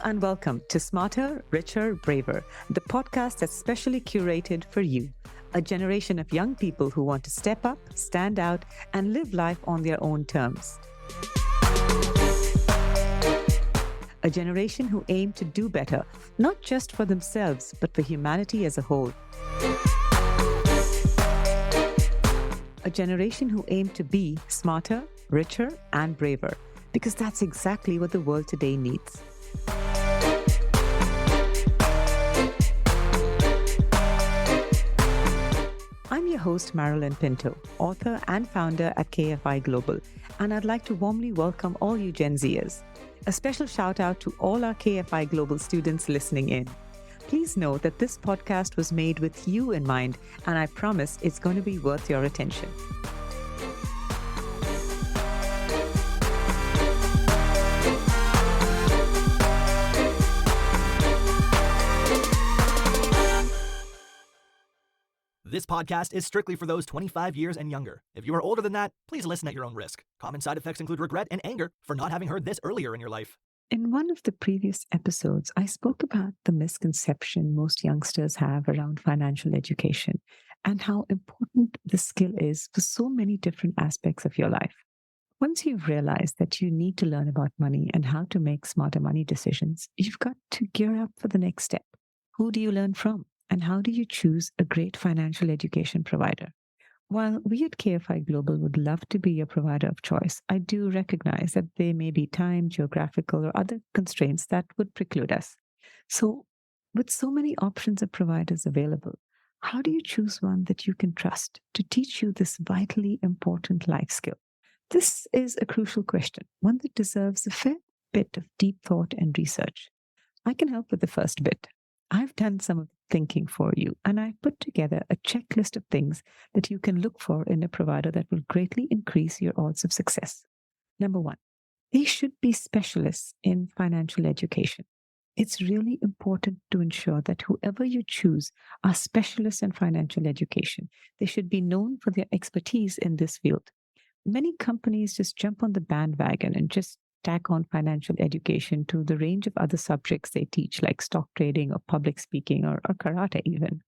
and welcome to Smarter, Richer, Braver, the podcast that's specially curated for you, a generation of young people who want to step up, stand out, and live life on their own terms. A generation who aim to do better, not just for themselves, but for humanity as a whole. A generation who aim to be smarter, richer, and braver, because that's exactly what the world today needs. I'm your host, Marilyn Pinto, author and founder at KFI Global, and I'd like to warmly welcome all you Gen Zers. A special shout out to all our KFI Global students listening in. Please know that this podcast was made with you in mind, and I promise it's going to be worth your attention. This podcast is strictly for those 25 years and younger. If you are older than that, please listen at your own risk. Common side effects include regret and anger for not having heard this earlier in your life. In one of the previous episodes, I spoke about the misconception most youngsters have around financial education and how important this skill is for so many different aspects of your life. Once you've realized that you need to learn about money and how to make smarter money decisions, you've got to gear up for the next step. Who do you learn from? And how do you choose a great financial education provider? While we at KFI Global would love to be your provider of choice, I do recognize that there may be time, geographical, or other constraints that would preclude us. So, with so many options of providers available, how do you choose one that you can trust to teach you this vitally important life skill? This is a crucial question, one that deserves a fair bit of deep thought and research. I can help with the first bit. I've done some of the thinking for you, and I put together a checklist of things that you can look for in a provider that will greatly increase your odds of success. Number one, they should be specialists in financial education. It's really important to ensure that whoever you choose are specialists in financial education. They should be known for their expertise in this field. Many companies just jump on the bandwagon and just tack on financial education to the range of other subjects they teach, like stock trading or public speaking or karate even.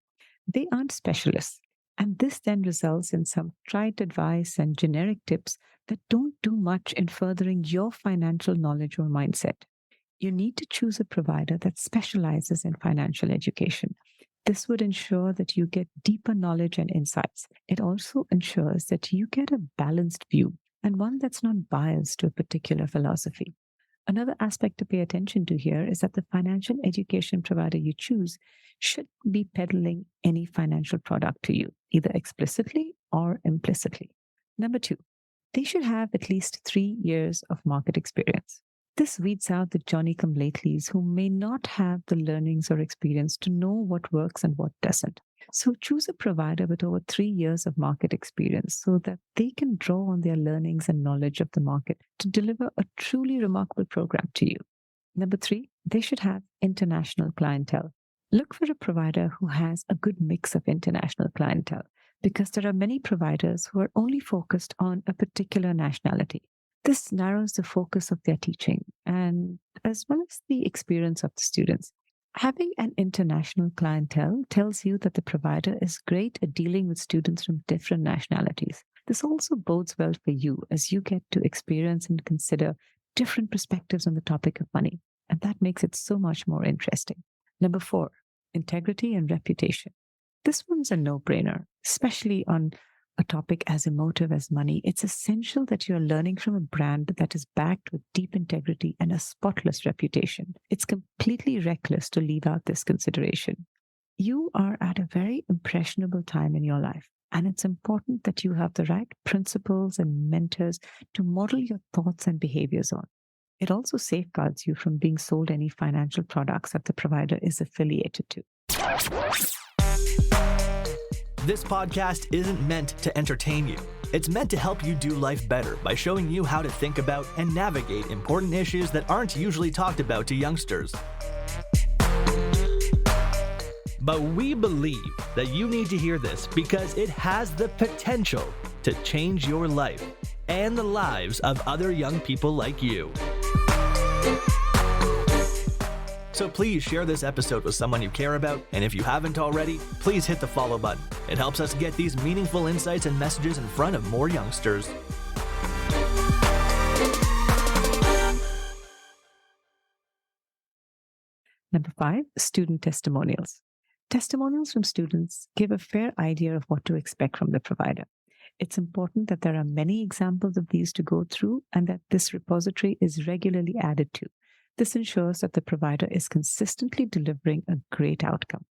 They aren't specialists. And this then results in some trite advice and generic tips that don't do much in furthering your financial knowledge or mindset. You need to choose a provider that specializes in financial education. This would ensure that you get deeper knowledge and insights. It also ensures that you get a balanced view and one that's not biased to a particular philosophy. Another aspect to pay attention to here is that the financial education provider you choose should be peddling any financial product to you, either explicitly or implicitly. Number two, they should have at least 3 years of market experience. This weeds out the Johnny-come-latelys who may not have the learnings or experience to know what works and what doesn't. So choose a provider with over 3 years of market experience so that they can draw on their learnings and knowledge of the market to deliver a truly remarkable program to you. Number three, they should have international clientele. Look for a provider who has a good mix of international clientele, because there are many providers who are only focused on a particular nationality. This narrows the focus of their teaching and as well as the experience of the students. Having an international clientele tells you that the provider is great at dealing with students from different nationalities. This also bodes well for you as you get to experience and consider different perspectives on the topic of money. And that makes it so much more interesting. Number four, integrity and reputation. This one's a no-brainer, especially on a topic as emotive as money. It's essential that you're learning from a brand that is backed with deep integrity and a spotless reputation. It's completely reckless to leave out this consideration. You are at a very impressionable time in your life, and it's important that you have the right principles and mentors to model your thoughts and behaviors on. It also safeguards you from being sold any financial products that the provider is affiliated to. This podcast isn't meant to entertain you. It's meant to help you do life better by showing you how to think about and navigate important issues that aren't usually talked about to youngsters. But we believe that you need to hear this because it has the potential to change your life and the lives of other young people like you. So please share this episode with someone you care about, and if you haven't already, please hit the follow button. It helps us get these meaningful insights and messages in front of more youngsters. Number 5, student testimonials. Testimonials from students give a fair idea of what to expect from the provider. It's important that there are many examples of these to go through and that this repository is regularly added to. This ensures that the provider is consistently delivering a great outcome.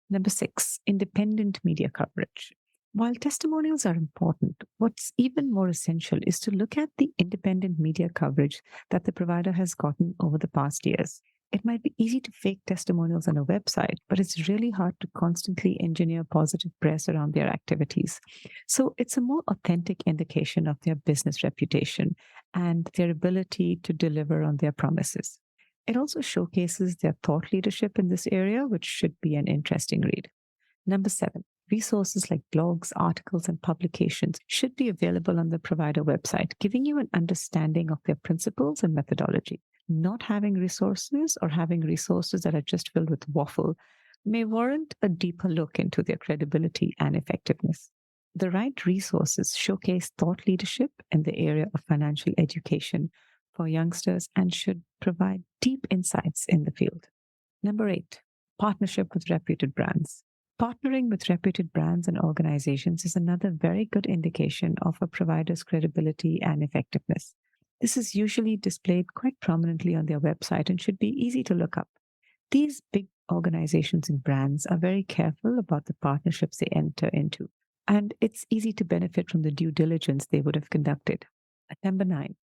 Number 6, independent media coverage. While testimonials are important, what's even more essential is to look at the independent media coverage that the provider has gotten over the past years. It might be easy to fake testimonials on a website, but it's really hard to constantly engineer positive press around their activities. So it's a more authentic indication of their business reputation and their ability to deliver on their promises. It also showcases their thought leadership in this area, which should be an interesting read. Number 7, resources like blogs, articles, and publications should be available on the provider website, giving you an understanding of their principles and methodology. Not having resources or having resources that are just filled with waffle may warrant a deeper look into their credibility and effectiveness. The right resources showcase thought leadership in the area of financial education for youngsters and should provide deep insights in the field. Number 8, partnership with reputed brands. Partnering with reputed brands and organizations is another very good indication of a provider's credibility and effectiveness. This is usually displayed quite prominently on their website and should be easy to look up. These big organizations and brands are very careful about the partnerships they enter into, and it's easy to benefit from the due diligence they would have conducted. At number 9,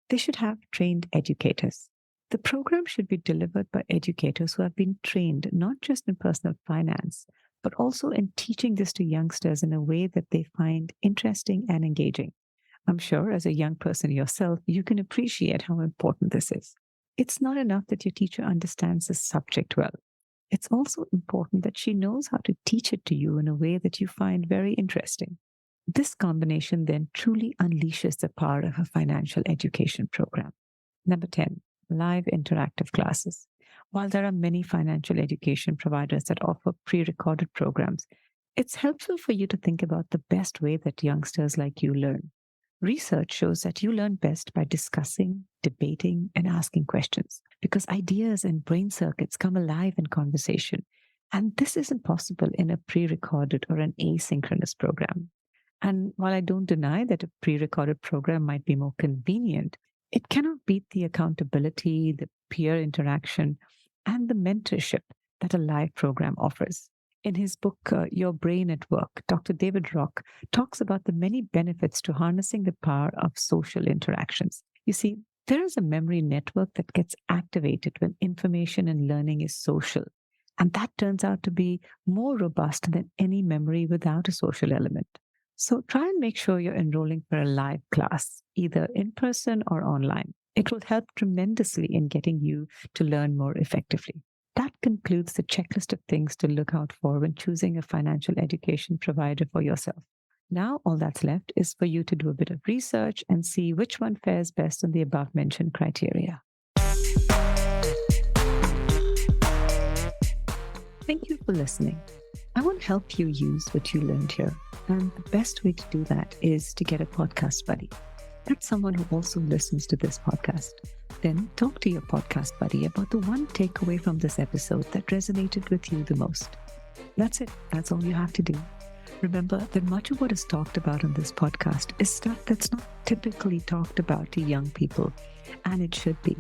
they should have trained educators. The program should be delivered by educators who have been trained not just in personal finance, but also in teaching this to youngsters in a way that they find interesting and engaging. I'm sure as a young person yourself, you can appreciate how important this is. It's not enough that your teacher understands the subject well. It's also important that she knows how to teach it to you in a way that you find very interesting. This combination then truly unleashes the power of a financial education program. Number 10, live interactive classes. While there are many financial education providers that offer pre-recorded programs, it's helpful for you to think about the best way that youngsters like you learn. Research shows that you learn best by discussing, debating, and asking questions because ideas and brain circuits come alive in conversation. And this isn't possible in a pre-recorded or an asynchronous program. And while I don't deny that a pre-recorded program might be more convenient, it cannot beat the accountability, the peer interaction, and the mentorship that a live program offers. In his book, Your Brain at Work, Dr. David Rock talks about the many benefits to harnessing the power of social interactions. You see, there is a memory network that gets activated when information and learning is social. And that turns out to be more robust than any memory without a social element. So try and make sure you're enrolling for a live class, either in person or online. It will help tremendously in getting you to learn more effectively. That concludes the checklist of things to look out for when choosing a financial education provider for yourself. Now, all that's left is for you to do a bit of research and see which one fares best on the above-mentioned criteria. Thank you for listening. I want to help you use what you learned here. And the best way to do that is to get a podcast buddy. That's someone who also listens to this podcast. Then talk to your podcast buddy about the one takeaway from this episode that resonated with you the most. That's it. That's all you have to do. Remember that much of what is talked about on this podcast is stuff that's not typically talked about to young people, and it should be.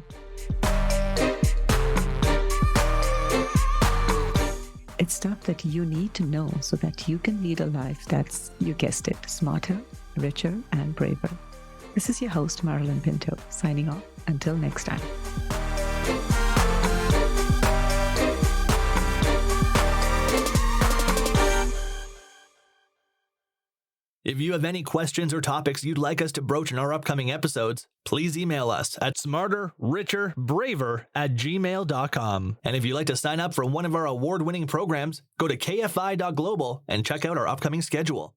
It's stuff that you need to know so that you can lead a life that's, you guessed it, smarter, richer, and braver. This is your host, Marilyn Pinto, signing off. Until next time. If you have any questions or topics you'd like us to broach in our upcoming episodes, please email us at smarterricherbraver@gmail.com. And if you'd like to sign up for one of our award-winning programs, go to kfi.global and check out our upcoming schedule.